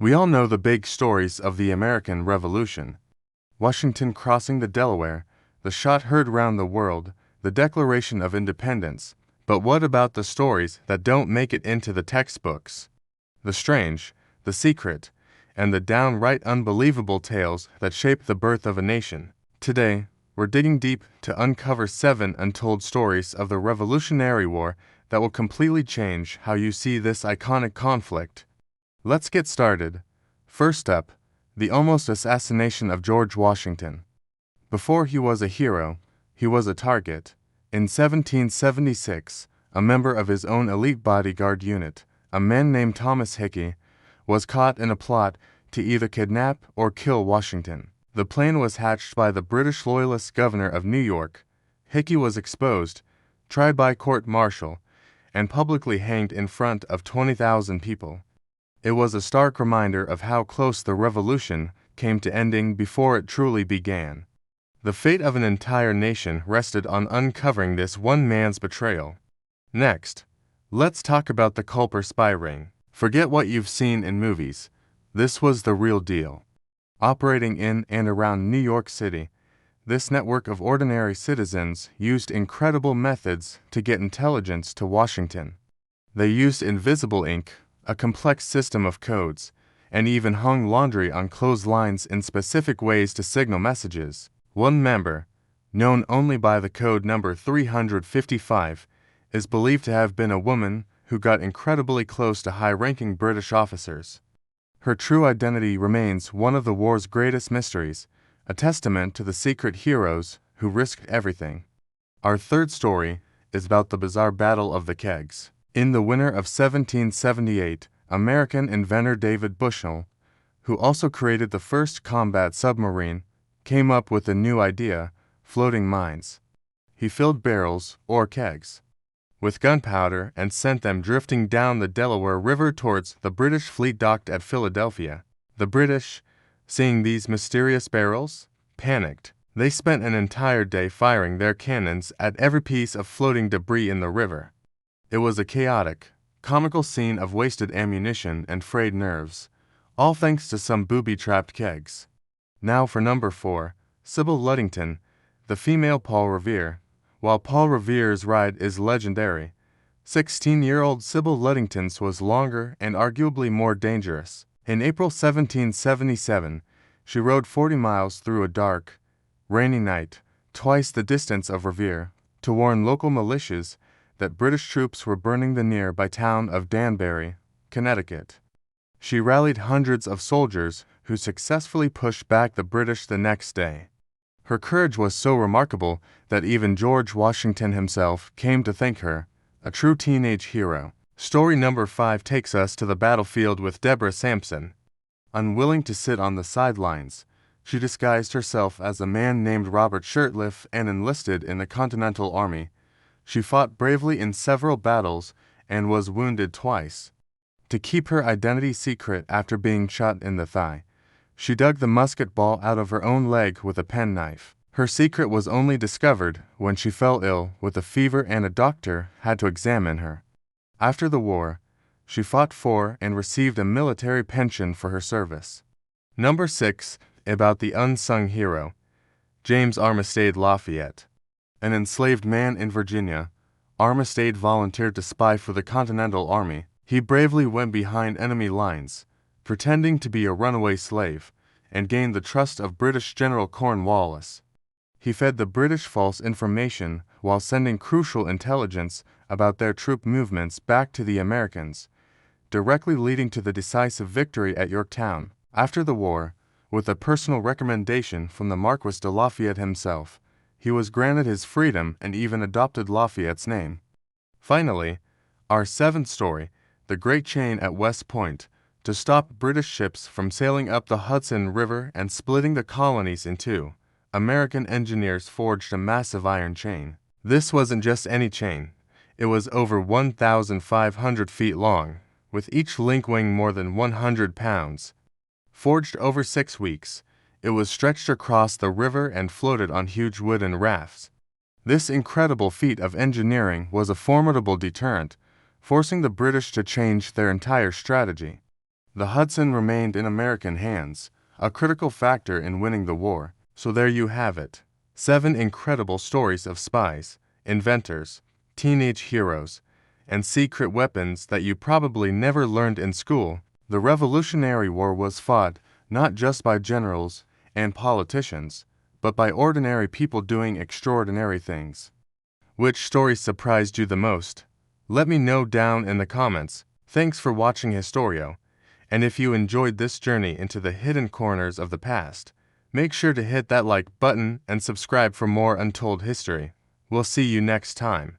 We all know the big stories of the American Revolution. Washington crossing the Delaware, the shot heard round the world, the Declaration of Independence. But what about the stories that don't make it into the textbooks? The strange, the secret, and the downright unbelievable tales that shape the birth of a nation. Today, we're digging deep to uncover 7 untold stories of the Revolutionary War that will completely change how you see this iconic conflict. Let's get started. First up, the almost assassination of George Washington. Before he was a hero, he was a target. In 1776, a member of his own elite bodyguard unit, a man named Thomas Hickey, was caught in a plot to either kidnap or kill Washington. The plan was hatched by the British Loyalist governor of New York. Hickey was exposed, tried by court-martial, and publicly hanged in front of 20,000 people. It was a stark reminder of how close the revolution came to ending before it truly began. The fate of an entire nation rested on uncovering this one man's betrayal. Next, let's talk about the Culper spy ring. Forget what you've seen in movies. This was the real deal. Operating in and around New York City, this network of ordinary citizens used incredible methods to get intelligence to Washington. They used invisible ink, a complex system of codes, and even hung laundry on clotheslines in specific ways to signal messages. One member, known only by the code number 355, is believed to have been a woman who got incredibly close to high-ranking British officers. Her true identity remains one of the war's greatest mysteries, a testament to the secret heroes who risked everything. Our third story is about the bizarre Battle of the Kegs. In the winter of 1778, American inventor David Bushnell, who also created the first combat submarine, came up with a new idea: floating mines. He filled barrels, or kegs, with gunpowder and sent them drifting down the Delaware River towards the British fleet docked at Philadelphia. The British, seeing these mysterious barrels, panicked. They spent an entire day firing their cannons at every piece of floating debris in the river. It was a chaotic, comical scene of wasted ammunition and frayed nerves, all thanks to some booby-trapped kegs. Now for number 4, Sybil Ludington, the female Paul Revere. While Paul Revere's ride is legendary, 16-year-old Sybil Ludington's was longer and arguably more dangerous. In April 1777, she rode 40 miles through a dark, rainy night, twice the distance of Revere, to warn local militias that British troops were burning the nearby town of Danbury, Connecticut. She rallied hundreds of soldiers who successfully pushed back the British the next day. Her courage was so remarkable that even George Washington himself came to think her a true teenage hero. Story number 5 takes us to the battlefield with Deborah Sampson. Unwilling to sit on the sidelines, she disguised herself as a man named Robert Shirtliff and enlisted in the Continental Army. She fought bravely in several battles and was wounded twice. To keep her identity secret after being shot in the thigh, she dug the musket ball out of her own leg with a penknife. Her secret was only discovered when she fell ill with a fever and a doctor had to examine her. After the war, she fought for and received a military pension for her service. Number 6, about the unsung hero, James Armistead Lafayette. An enslaved man in Virginia, Armistead volunteered to spy for the Continental Army. He bravely went behind enemy lines, pretending to be a runaway slave, and gained the trust of British General Cornwallis. He fed the British false information while sending crucial intelligence about their troop movements back to the Americans, directly leading to the decisive victory at Yorktown. After the war, with a personal recommendation from the Marquis de Lafayette himself, he was granted his freedom and even adopted Lafayette's name. Finally, our 7th story, the Great Chain at West Point, to stop British ships from sailing up the Hudson River and splitting the colonies in two. American engineers forged a massive iron chain. This wasn't just any chain. It was over 1,500 feet long, with each link weighing more than 100 pounds. Forged over 6 weeks, it was stretched across the river and floated on huge wooden rafts. This incredible feat of engineering was a formidable deterrent, forcing the British to change their entire strategy. The Hudson remained in American hands, a critical factor in winning the war. So there you have it. 7 incredible stories of spies, inventors, teenage heroes, and secret weapons that you probably never learned in school. The Revolutionary War was fought not just by generals and politicians, but by ordinary people doing extraordinary things. Which story surprised you the most? Let me know down in the comments. Thanks for watching Historio, and if you enjoyed this journey into the hidden corners of the past, make sure to hit that like button and subscribe for more Untold history. We'll see you next time.